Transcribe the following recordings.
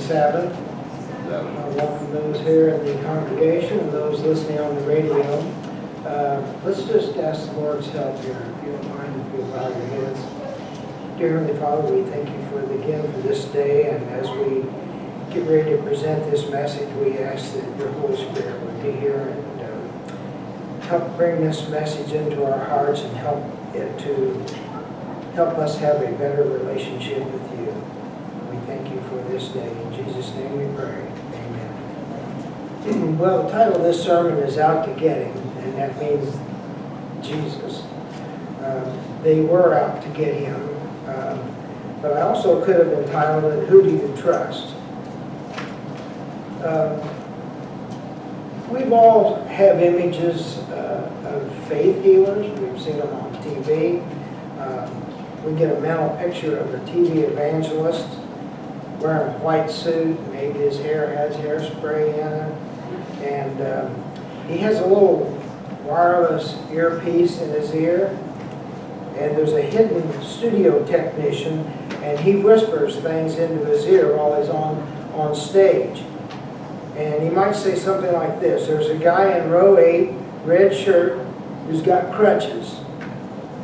Sabbath. Welcome those here in the congregation and those listening on the radio. Let's just ask the Lord's help here. If you don't mind, if you'll bow your heads. Dear Heavenly Father, we thank you again for this day, and as we get ready to present this message, we ask that your Holy Spirit would be here and help bring this message into our hearts and help us have a better relationship with you. We thank you for this day. In Jesus' name we pray. Amen. Well, the title of this sermon is Out to Get Him, and that means Jesus. They were out to get him, but I also could have entitled it, Who Do You Trust? We've all have images of faith healers. We've seen them on TV. We get a mental picture of a TV evangelist wearing a white suit. Maybe his hair has hairspray in it. And he has a little wireless earpiece in his ear. And there's a hidden studio technician, and he whispers things into his ear while he's on stage. And he might say something like this: there's a guy in row 8, red shirt, who's got crutches.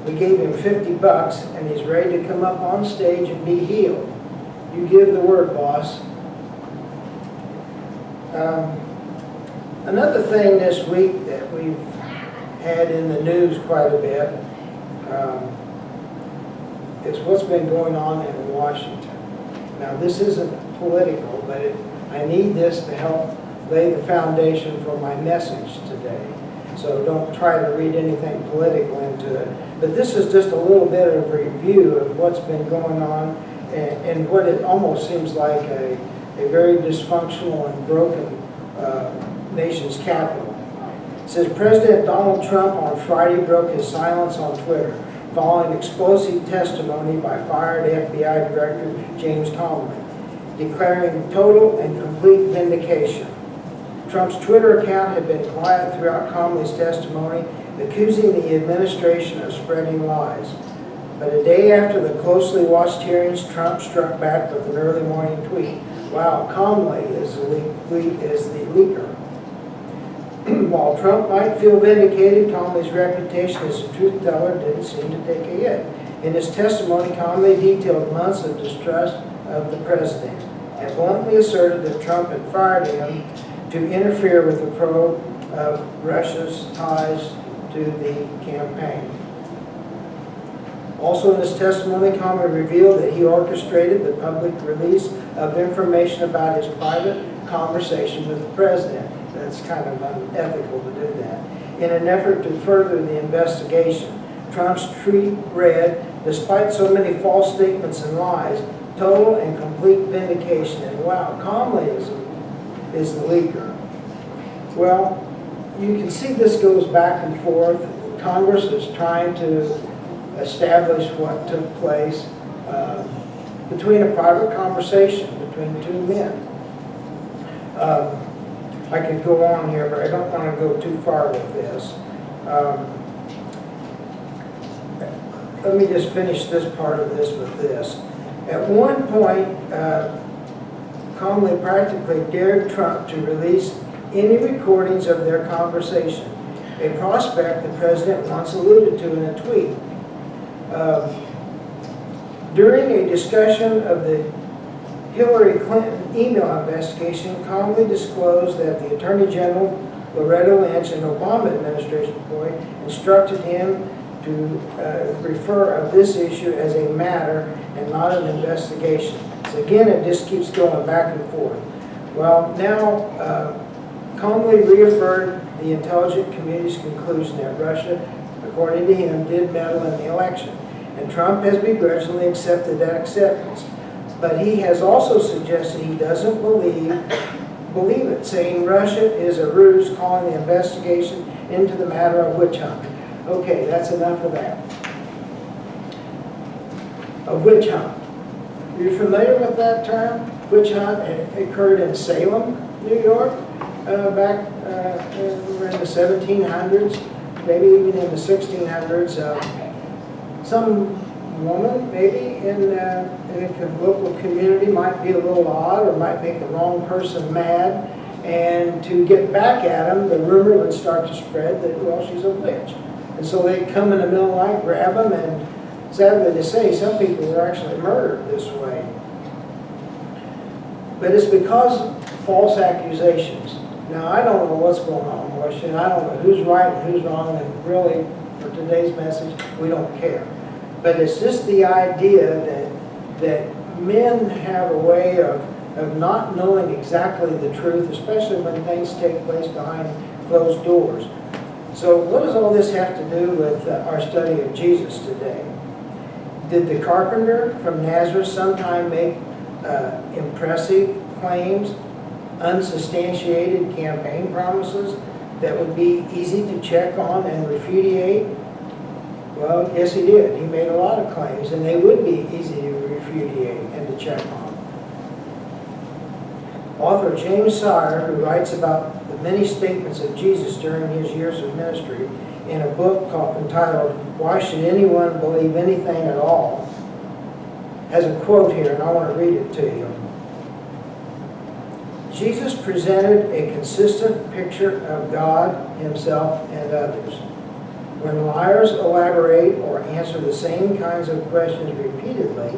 We gave him $50 and he's ready to come up on stage and be healed. You give the word, boss. Another thing this week that we've had in the news quite a bit is what's been going on in Washington. Now, this isn't political, but I need this to help lay the foundation for my message today. So don't try to read anything political into it. But this is just a little bit of a review of what's been going on and what it almost seems like a very dysfunctional and broken nation's capital. It says, President Donald Trump on Friday broke his silence on Twitter following explosive testimony by fired FBI Director James Comey, declaring total and complete vindication. Trump's Twitter account had been quiet throughout Comey's testimony, accusing the administration of spreading lies. But a day after the closely watched hearings, Trump struck back with an early morning tweet. Wow, Comey is the leaker. While Trump might feel vindicated, Comey's reputation as a truth teller didn't seem to take a hit. In his testimony, Comey detailed months of distrust of the president and bluntly asserted that Trump had fired him to interfere with the probe of Russia's ties to the campaign. Also in his testimony, Comey revealed that he orchestrated the public release of information about his private conversation with the president. That's kind of unethical to do that. In an effort to further the investigation, Trump's tweet read, despite so many false statements and lies, total and complete vindication. And wow, Comey is the leaker. Well, you can see this goes back and forth. Congress is trying to establish what took place between a private conversation between two men. I could go on here, but I don't want to go too far with this. Let me just finish this part of this with this. At one point, Comey practically dared Trump to release any recordings of their conversation, a prospect the president once alluded to in a tweet. During a discussion of the Hillary Clinton email investigation, Comey disclosed that the Attorney General, Loretta Lynch, an Obama administration employee, instructed him to refer of this issue as a matter and not an investigation. So again, it just keeps going back and forth. Well, now Comey reaffirmed the intelligence community's conclusion that Russia, according to him, did meddle in the election. And Trump has begrudgingly accepted that acceptance. But he has also suggested he doesn't believe it, saying Russia is a ruse, calling the investigation into the matter of witch hunt. Okay, that's enough of that. A witch hunt. Are you familiar with that term? Witch hunt occurred in Salem, New York, back in the 1700s, maybe even in the 1600s. Some woman, maybe in a local community, might be a little odd or might make the wrong person mad. And to get back at them, the rumor would start to spread that, well, she's a witch. And so they'd come in the middle of the night, grab them, and sadly to say, some people were actually murdered this way. But it's because of false accusations. Now, I don't know what's going on in Washington. I don't know who's right and who's wrong, and really, for today's message, we don't care. But it's just the idea that men have a way of not knowing exactly the truth, especially when things take place behind closed doors. So what does all this have to do with our study of Jesus today? Did the carpenter from Nazareth sometime make impressive claims, unsubstantiated campaign promises that would be easy to check on and repudiate? Well, yes, he did. He made a lot of claims, and they would be easy to repudiate and to check on. Author James Sire, who writes about the many statements of Jesus during his years of ministry in a book entitled, "Why Should Anyone Believe Anything at All?" has a quote here, and I want to read it to you. Jesus presented a consistent picture of God, himself, and others. When liars elaborate or answer the same kinds of questions repeatedly,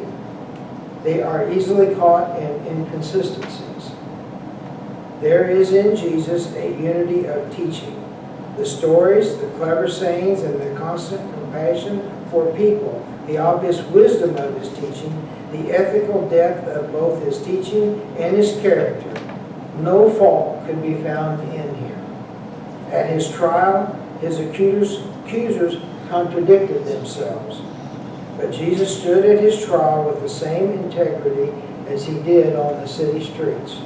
they are easily caught in inconsistencies. There is in Jesus a unity of teaching. The stories, the clever sayings, and the constant compassion for people, the obvious wisdom of his teaching, the ethical depth of both his teaching and his character. No fault could be found in him. At his trial, his accusers contradicted themselves. But Jesus stood at his trial with the same integrity as he did on the city streets.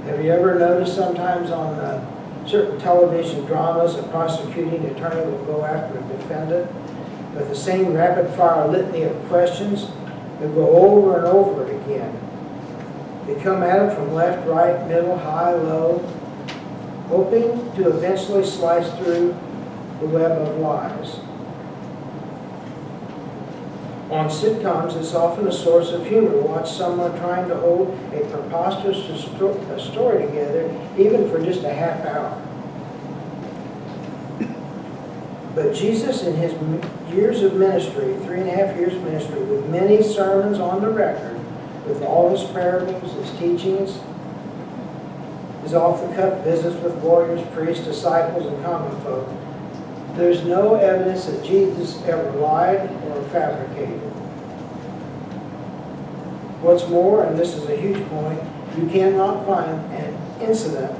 Have you ever noticed sometimes on certain television dramas, a prosecuting attorney will go after a defendant with the same rapid-fire litany of questions? They'll go over and over it again. They come at him from left, right, middle, high, low, hoping to eventually slice through the web of lies. On sitcoms, it's often a source of humor. Watch someone trying to hold a preposterous story together, even for just a half hour. But Jesus, in his years of ministry, 3.5 years of ministry, with many sermons on the record, with all his parables, his teachings, his off-the-cuff visits with warriors, priests, disciples, and common folk, there's no evidence that Jesus ever lied or fabricated. What's more, and this is a huge point, you cannot find an incident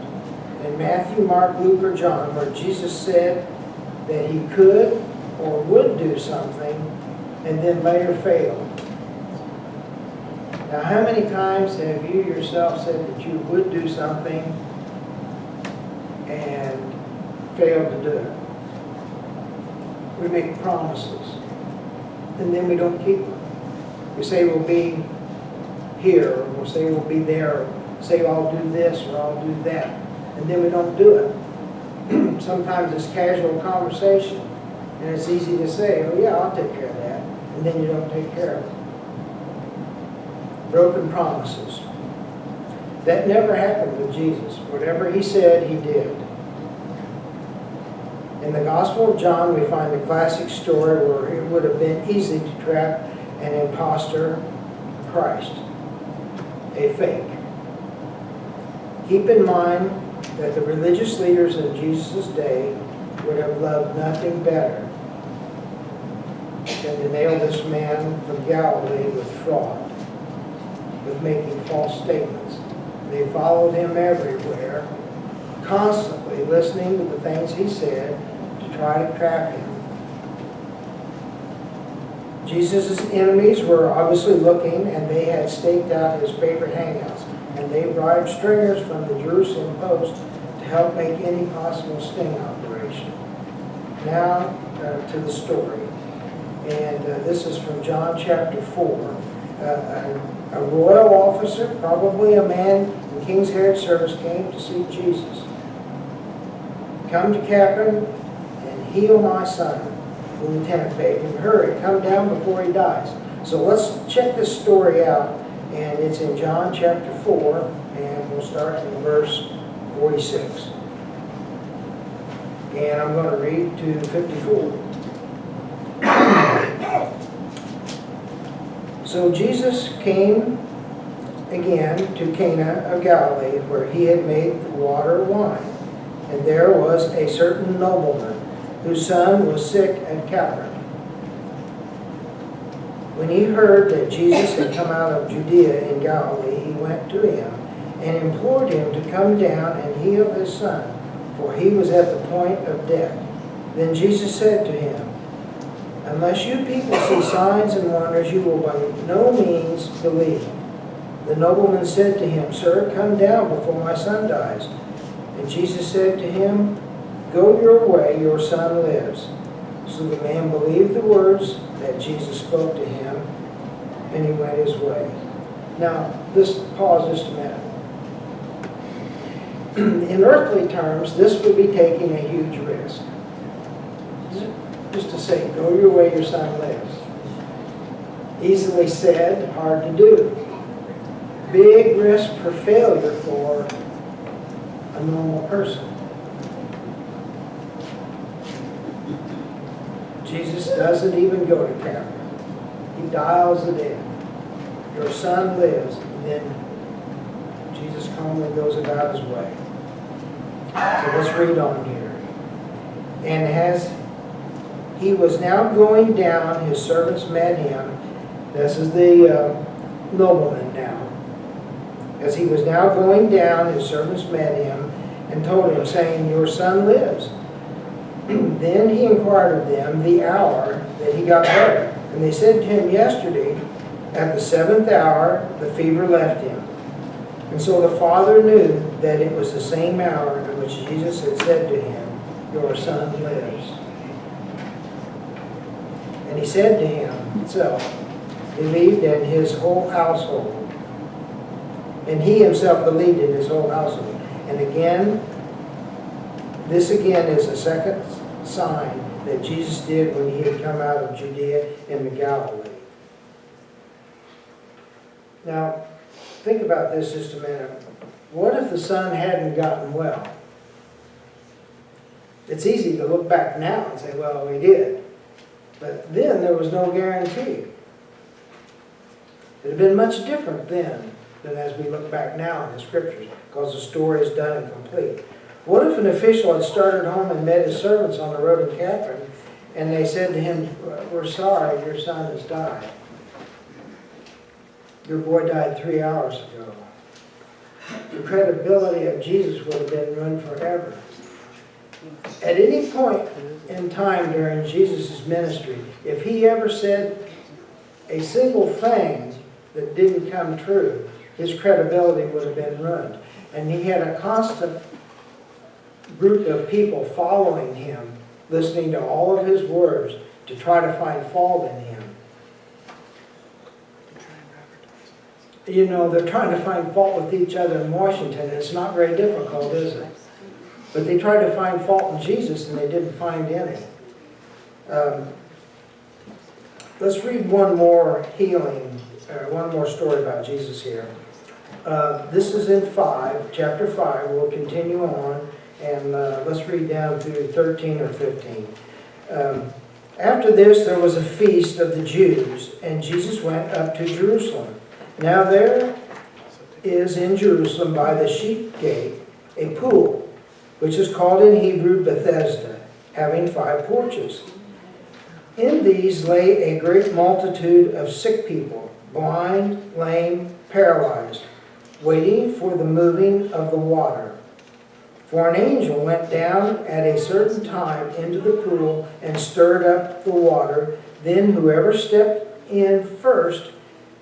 in Matthew, Mark, Luke, or John where Jesus said that he could or would do something and then later failed. Now, how many times have you yourself said that you would do something and failed to do it? We make promises, and then we don't keep them. We say we'll be here, or we'll say we'll be there, or say I'll do this, or I'll do that, and then we don't do it. Sometimes it's casual conversation, and it's easy to say, oh yeah, I'll take care of that, and then you don't take care of it. Broken promises. That never happened with Jesus. Whatever he said, he did. In the Gospel of John, we find a classic story where it would have been easy to trap an impostor Christ, a fake. Keep in mind that the religious leaders of Jesus' day would have loved nothing better than to nail this man from Galilee with fraud, with making false statements. They followed him everywhere, constantly listening to the things he said to try to trap him. Jesus' enemies were obviously looking, and they had staked out his favorite hangouts, and they bribed stringers from the Jerusalem Post to help make any possible sting operation. Now to the story. And this is from John chapter 4. A royal officer, probably a man in King Herod's service, came to see Jesus. Come to Capernaum and heal my son, The lieutenant begged him, hurry, come down before he dies. So let's check this story out, and it's in John chapter 4, and we'll start in verse 46. And I'm going to read to 54. So Jesus came again to Cana of Galilee, where he had made the water wine. And there was a certain nobleman whose son was sick at Capernaum. When he heard that Jesus had come out of Judea in Galilee, he went to him and implored him to come down and heal his son, for he was at the point of death. Then Jesus said to him, unless you people see signs and wonders, you will by no means believe. The nobleman said to him, sir, come down before my son dies. And Jesus said to him, go your way, your son lives. So the man believed the words that Jesus spoke to him, and he went his way. Now, pause just a minute. In earthly terms, this would be taking a huge risk. Just to say, go your way, your son lives. Easily said, hard to do. Big risk for failure for a normal person. Jesus doesn't even go to Capernaum. He dials it in. Your son lives. And then Jesus calmly goes about his way. So let's read on here. And as he was now going down, his servants met him. This is the nobleman now. As he was now going down, his servants met him and told him, saying, your son lives. Then he inquired of them the hour that he got better. And they said to him, yesterday, at the 7th hour, the fever left him. And so the father knew that it was the same hour in which Jesus had said to him, your son lives. And he said to himself, believed in his whole household. And he himself believed in his whole household. And again, this again is a second sign that Jesus did when he had come out of Judea into Galilee. Now, think about this just a minute. What if the son hadn't gotten well? It's easy to look back now and say, well, he did. But then there was no guarantee. It would have been much different then than as we look back now in the scriptures, because the story is done and complete. What if an official had started home and met his servants on the road in Capernaum, and they said to him, we're sorry, your son has died. Your boy died 3 hours ago. The credibility of Jesus would have been ruined forever. At any point in time during Jesus' ministry, if he ever said a single thing that didn't come true, his credibility would have been ruined. And he had a constant group of people following him, listening to all of his words to try to find fault in him. You know, they're trying to find fault with each other in Washington. It's not very difficult, is it? But they tried to find fault in Jesus, and they didn't find any. Let's read one more one more story about Jesus here. This is in chapter 5. We'll continue on, and let's read down to 13 or 15. After this, there was a feast of the Jews, and Jesus went up to Jerusalem. Now there is in Jerusalem by the sheep gate a pool, which is called in Hebrew Bethesda, having 5 porches. In these lay a great multitude of sick people, blind, lame, paralyzed, waiting for the moving of the water. For an angel went down at a certain time into the pool and stirred up the water. Then whoever stepped in first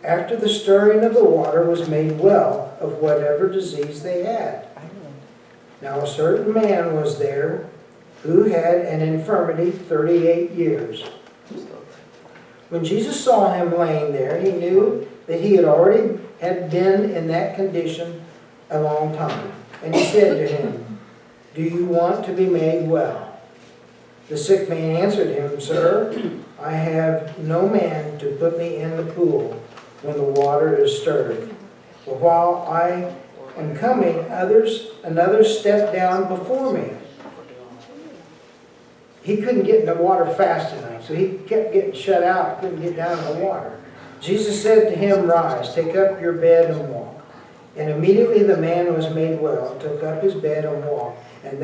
after the stirring of the water was made well of whatever disease they had. Now a certain man was there who had an infirmity 38 years. When Jesus saw him laying there, he knew that he had been in that condition a long time. And he said to him, do you want to be made well? The sick man answered him, Sir, I have no man to put me in the pool when the water is stirred. But while I am coming, another stepped down before me. He couldn't get in the water fast enough, so he kept getting shut out, couldn't get down in the water. Jesus said to him, Rise, take up your bed and walk. And immediately the man was made well, took up his bed and walked. And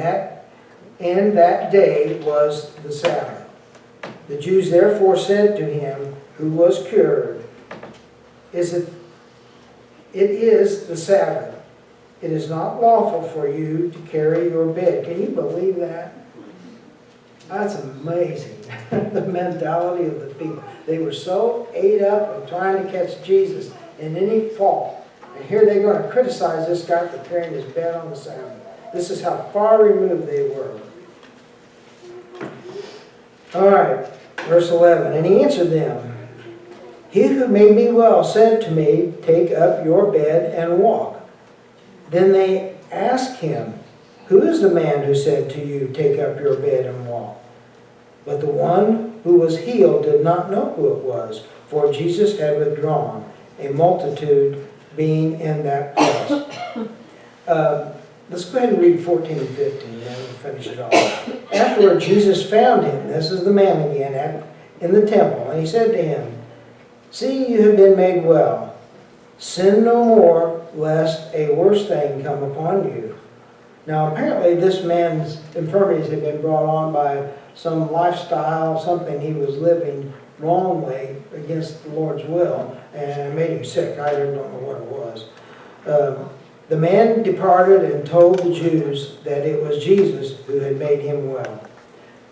that day was the Sabbath. The Jews therefore said to him who was cured, It is the Sabbath. It is not lawful for you to carry your bed. Can you believe that? That's amazing. The mentality of the people. They were so ate up in trying to catch Jesus in any fault. And here they're going to criticize this guy for carrying his bed on the Sabbath. This is how far removed they were. All right, verse 11. And he answered them, He who made me well said to me, Take up your bed and walk. Then they asked him, Who is the man who said to you, Take up your bed and walk? But the one who was healed did not know who it was, for Jesus had withdrawn, a multitude being in that place. Let's go ahead and read 14 and 15, and then we'll finish it off. Afterward, Jesus found him, this is the man again, in the temple, and he said to him, See, you have been made well. Sin no more, lest a worse thing come upon you. Now, apparently, this man's infirmities had been brought on by some lifestyle, something he was living wrongly against the Lord's will, and it made him sick. I don't know what it was. The man departed and told the Jews that it was Jesus who had made him well.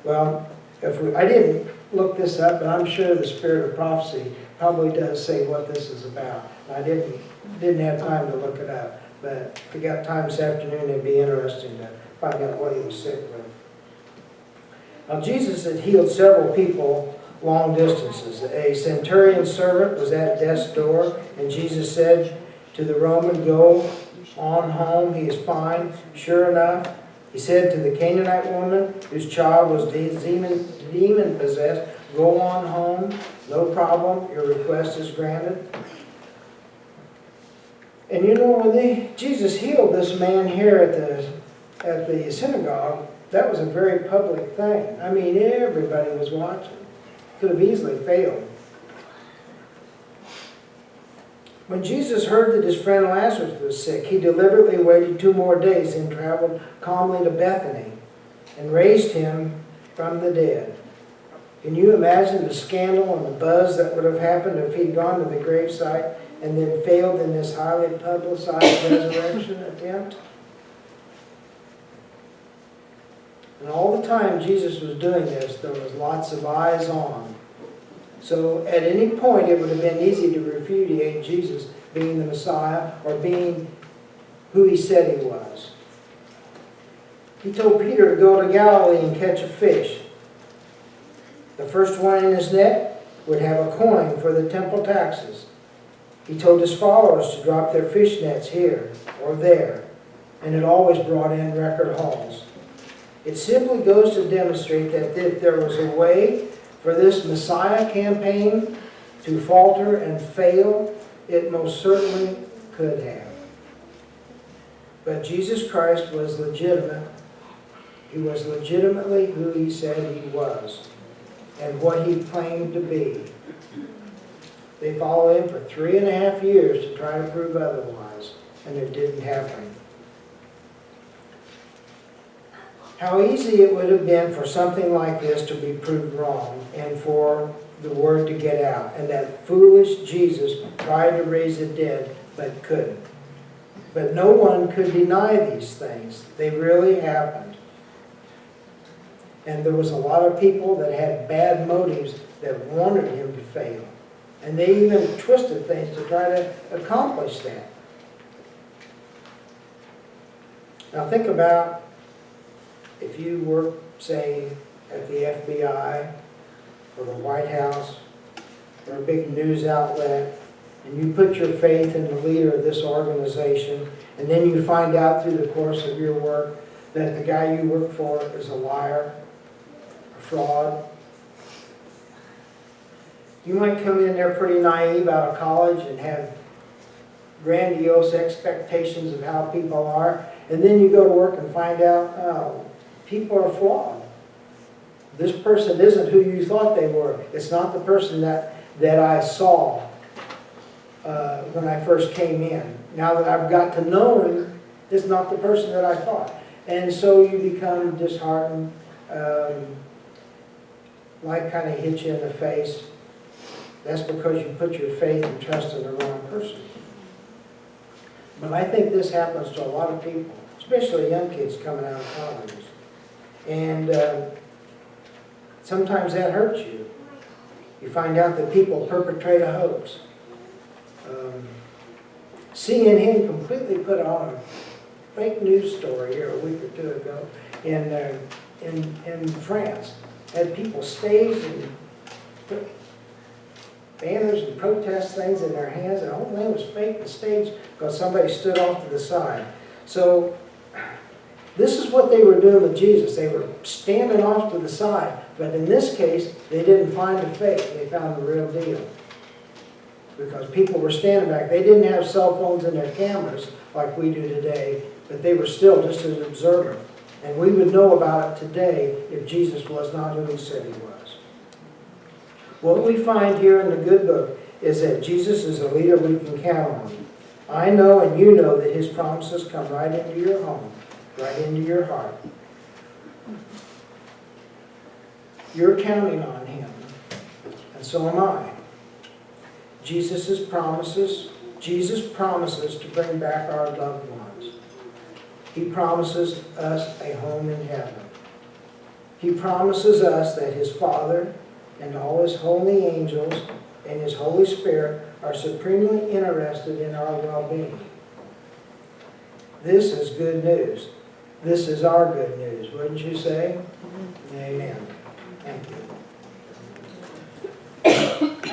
Well, I didn't look this up, but I'm sure the spirit of prophecy probably does say what this is about. I didn't have time to look it up, but if we got time this afternoon, it'd be interesting to find out what he was sick with. Now, Jesus had healed several people long distances. A centurion's servant was at death's door, and Jesus said to the Roman, Go on home, he is fine. Sure enough, he said to the Canaanite woman whose child was demon-possessed, Go on home, no problem, your request is granted. And you know, when Jesus healed this man here at the synagogue, that was a very public thing. I mean, everybody was watching. Could have easily failed. When Jesus heard that his friend Lazarus was sick, he deliberately waited 2 more days and traveled calmly to Bethany and raised him from the dead. Can you imagine the scandal and the buzz that would have happened if he'd gone to the gravesite and then failed in this highly publicized resurrection attempt? And all the time Jesus was doing this, there was lots of eyes on. So at any point, it would have been easy to repudiate Jesus being the Messiah or being who he said he was. He told Peter to go to Galilee and catch a fish. The first one in his net would have a coin for the temple taxes. He told his followers to drop their fish nets here or there, and it always brought in record hauls. It simply goes to demonstrate that if there was a way for this Messiah campaign to falter and fail, it most certainly could have. But Jesus Christ was legitimate. He was legitimately who he said he was and what he claimed to be. They followed him for 3.5 years to try to prove otherwise, and it didn't happen. How easy it would have been for something like this to be proved wrong and for the word to get out. And that foolish Jesus tried to raise the dead but couldn't. But no one could deny these things. They really happened. And there was a lot of people that had bad motives that wanted him to fail. And they even twisted things to try to accomplish that. Now think about if you work, say, at the FBI or the White House or a big news outlet, and you put your faith in the leader of this organization, and then you find out through the course of your work that the guy you work for is a liar, a fraud. You might come in there pretty naive out of college and have grandiose expectations of how people are, and then you go to work and find out, oh, people are flawed. This person isn't who you thought they were. It's not the person that I saw when I first came in. Now that I've got to know him, it's not the person that I thought. And so you become disheartened, life kind of hits you in the face. That's because you put your faith and trust in the wrong person. But I think this happens to a lot of people, especially young kids coming out of college. And sometimes that hurts you. You find out that people perpetrate a hoax. CNN completely put on a fake news story here a week or two ago in France. Had people staged and put banners and protest things in their hands, and the whole thing was fake and staged because somebody stood off to the side. So this is what they were doing with Jesus. They were standing off to the side, but in this case, they didn't find the fake. They found the real deal. Because people were standing back. They didn't have cell phones in their cameras like we do today, but they were still just an observer. And we would know about it today if Jesus was not who he said he was. What we find here in the good book is that Jesus is a leader we can count on. I know and you know that his promises come right into your home, right into your heart. You're counting on him, and so am I. Jesus promises to bring back our loved ones. He promises us a home in heaven. He promises us that his Father and all his holy angels and his Holy Spirit are supremely interested in our well-being. This is good news. This is our good news, wouldn't you say? Amen. Thank you.